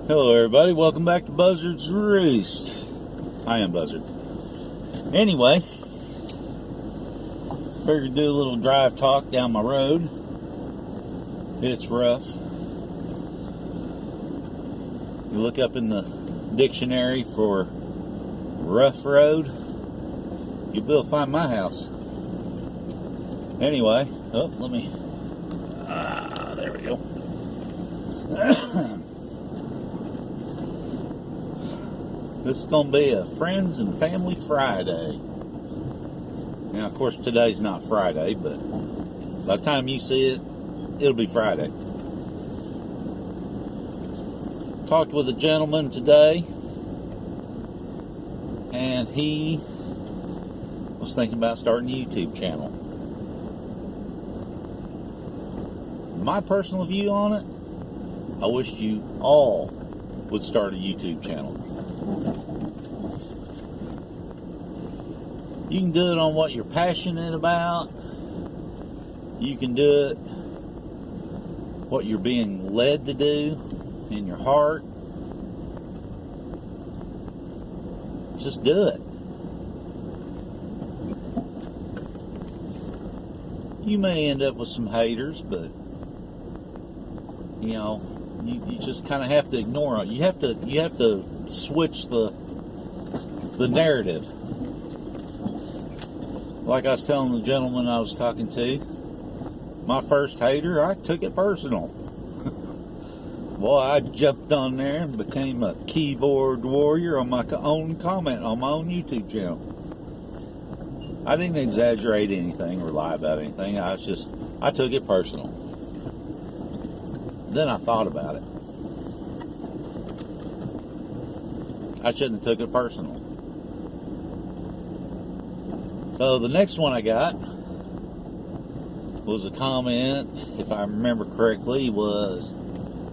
Hello everybody, welcome back to Buzzard-Roost. I am Buzzard. Anyway, figured to do a little drive talk down my road. It's rough. You look up in the dictionary for rough road, you'll be able to find my house. Anyway, there we go. This is going to be a Friends and Family Friday. Now, of course, today's not Friday, but by the time you see it, it'll be Friday. Talked with a gentleman today, and he was thinking about starting a YouTube channel. My personal view on it, I wish you all would start a YouTube channel. You can do it on what you're passionate about. You can do it what you're being led to do in your heart. Just do it. You may end up with some haters, but you know, you just kind of have to ignore it. You have to switch the narrative. Like I was telling the gentleman I was talking to, my first hater, I took it personal. Boy, I jumped on there and became a keyboard warrior on my own comment on my own YouTube channel. I didn't exaggerate anything or lie about anything. I took it personal. Then I thought about it. I shouldn't have took it personal. So the next one I got was a comment, if I remember correctly, was,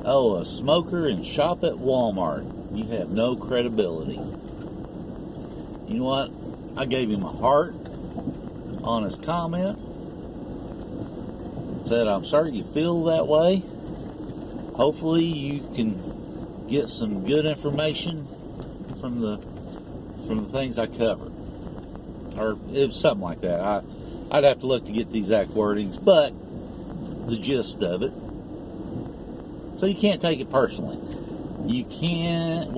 "Oh, a smoker and shop at Walmart. You have no credibility." You know what? I gave him a heart on his comment. Said, "I'm sorry you feel that way. Hopefully you can get some good information from the things I cover." Or it was something like that. I'd have to look to get the exact wordings, but the gist of it. So you can't take it personally. You can.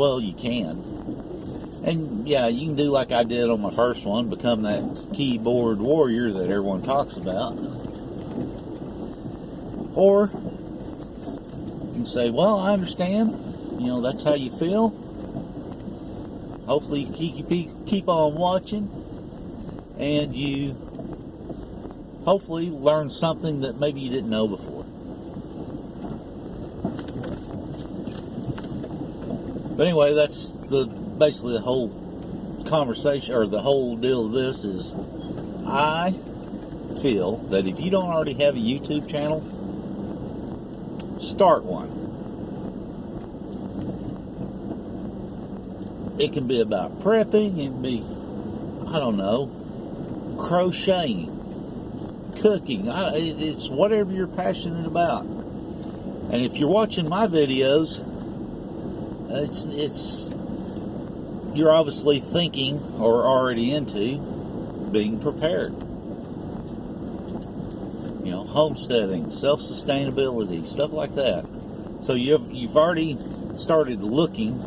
And yeah, you can do like I did on my first one, become that keyboard warrior that everyone talks about. Or you can say, well, I understand. You know, that's how you feel. Hopefully you keep on watching, and you hopefully learn something that maybe you didn't know before. But anyway, that's basically the whole conversation, or the whole deal of this is, I feel that if you don't already have a YouTube channel, start one. It can be about prepping, it can be, I don't know, crocheting, cooking. It's whatever you're passionate about. And if you're watching my videos, you're obviously thinking or already into being prepared. You know, homesteading, self-sustainability, stuff like that. So you've already started looking,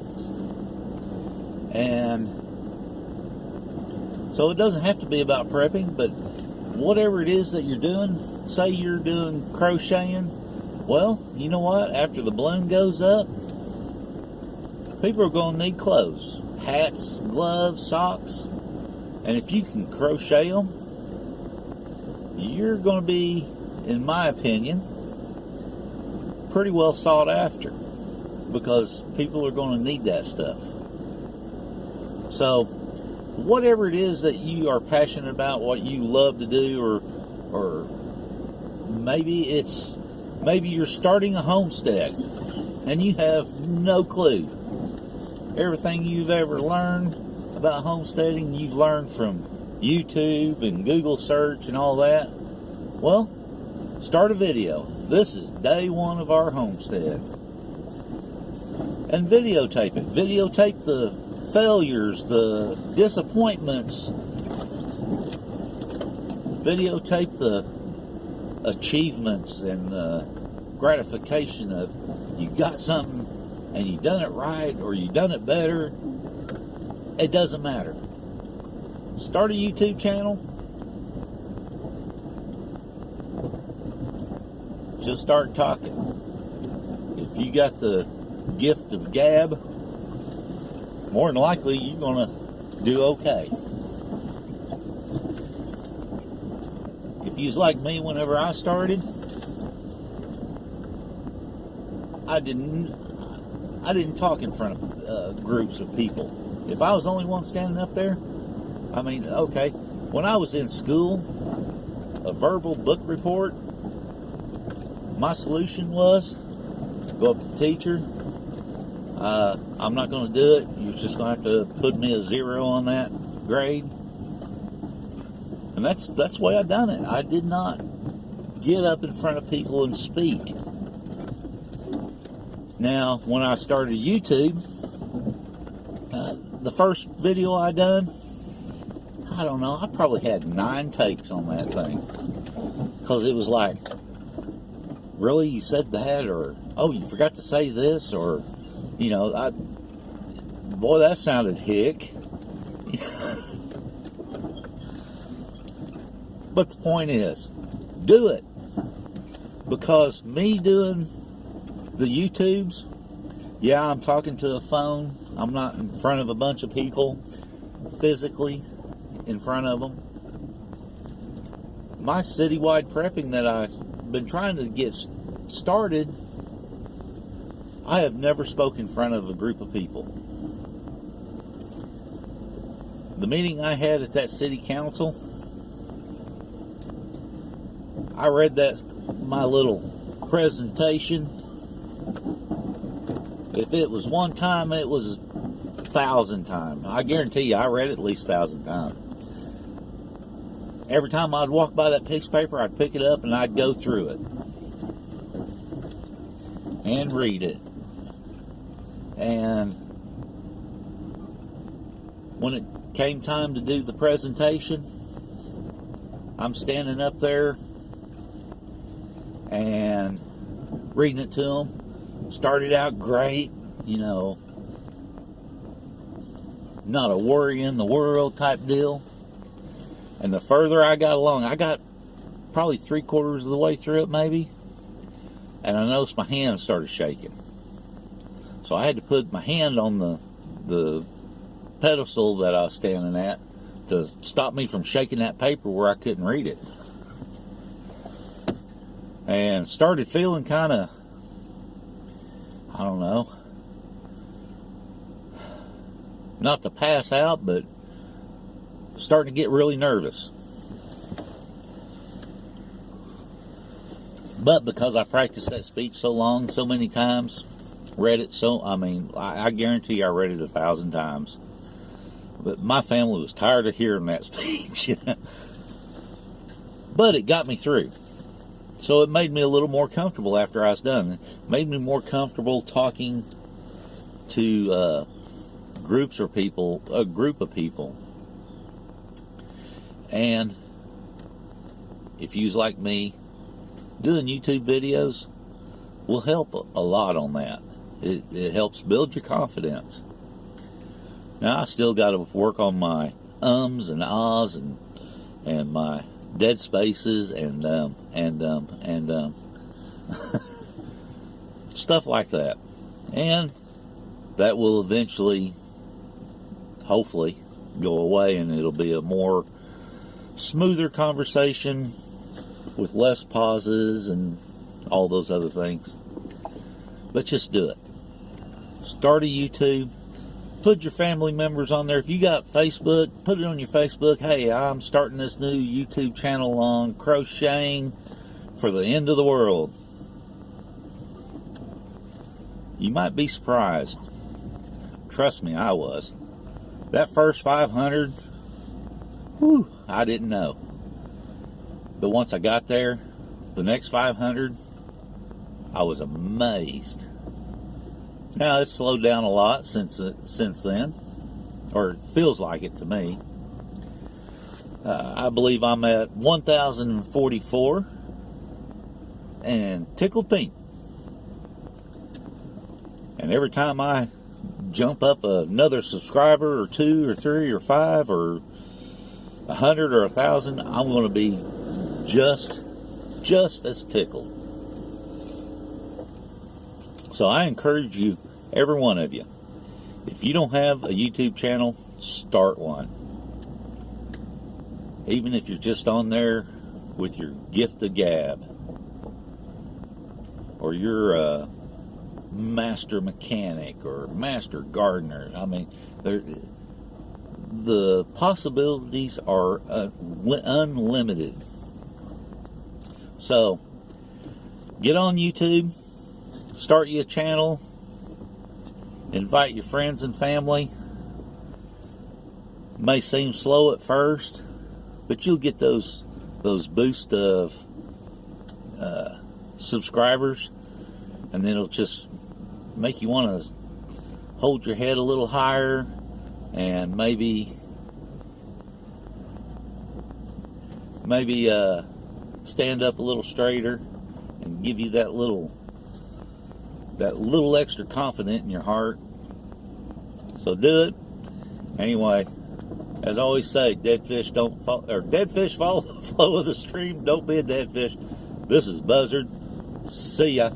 and so it doesn't have to be about prepping, but whatever it is that you're doing, say you're doing crocheting, well, you know what? After the balloon goes up, people are going to need clothes, hats, gloves, socks, and if you can crochet them, you're going to be, in my opinion, pretty well sought after, because people are going to need that stuff. So whatever it is that you are passionate about, what you love to do, or maybe you're starting a homestead and you have no clue. Everything you've ever learned about homesteading, you've learned from YouTube and Google search and all that. Well, start a video. This is day one of our homestead. and videotape it. Videotape the failures, the disappointments. Videotape the achievements and the gratification of you got something and you done it right or you done it better. It doesn't matter. Start a YouTube channel. Just start talking. If you got the gift of gab, more than likely you're gonna do okay. If you was like me whenever I started, I didn't talk in front of groups of people. If I was the only one standing up there, I mean, okay. When I was in school, a verbal book report, my solution was go up to the teacher. I'm not going to do it. You're just going to have to put me a 0 on that grade. And that's the way I done it. I did not get up in front of people and speak. Now, when I started YouTube, the first video I done, I don't know, I probably had 9 takes on that thing. Because it was like, really, you said that? Or, oh, you forgot to say this? Or, you know, boy, that sounded hick. But the point is, do it. Because me doing the YouTubes, yeah, I'm talking to a phone. I'm not in front of a bunch of people, physically in front of them. My citywide prepping that I've been trying to get started, I have never spoken in front of a group of people. The meeting I had at that city council, I read my little presentation. If it was one time, it was 1,000 times. I guarantee you, I read it at least 1,000 times. Every time I'd walk by that piece of paper, I'd pick it up and I'd go through it and read it. And when it came time to do the presentation, I'm standing up there and reading it to them. Started out great, you know, not a worry in the world type deal. And the further I got along, I got probably 3/4 of the way through it maybe, and I noticed my hand started shaking. So I had to put my hand on the pedestal that I was standing at to stop me from shaking that paper where I couldn't read it. And started feeling kind of, I don't know, not to pass out, but starting to get really nervous. But because I practiced that speech so long, so many times, read it I guarantee I read it 1,000 times. But my family was tired of hearing that speech. But it got me through. So it made me a little more comfortable after I was done. It made me more comfortable talking to groups or people, a group of people. And if you's like me, doing YouTube videos will help a lot on that. It helps build your confidence. Now I still got to work on my ums and ahs and my dead spaces and stuff like that. And that will eventually, hopefully, go away, and it'll be a more smoother conversation with less pauses and all those other things. But just do it. Start a YouTube. Put your family members on there. If you got Facebook, put it on your Facebook. Hey, I'm starting this new YouTube channel on crocheting for the end of the world. You might be surprised. Trust me, I was. That first 500, whew, I didn't know. But once I got there, the next 500, I was amazed. Now it's slowed down a lot since then, or it feels like it to me. I believe I'm at 1,044 and tickled pink. And every time I jump up another subscriber or 2 or 3 or 5 or 100 or 1,000, I'm going to be just as tickled. So I encourage you, every one of you, if you don't have a YouTube channel, start one. Even if you're just on there with your gift of gab, or you're a master mechanic or master gardener. I mean, the possibilities are unlimited. So get on YouTube, start you a channel, invite your friends and family. May seem slow at first, but you'll get those boosts of subscribers, and then it'll just make you want to hold your head a little higher and maybe stand up a little straighter and give you that little extra confidence in your heart. So do it. Anyway, as I always say, dead fish follow the flow of the stream. Don't be a dead fish. This is Buzzard. See ya.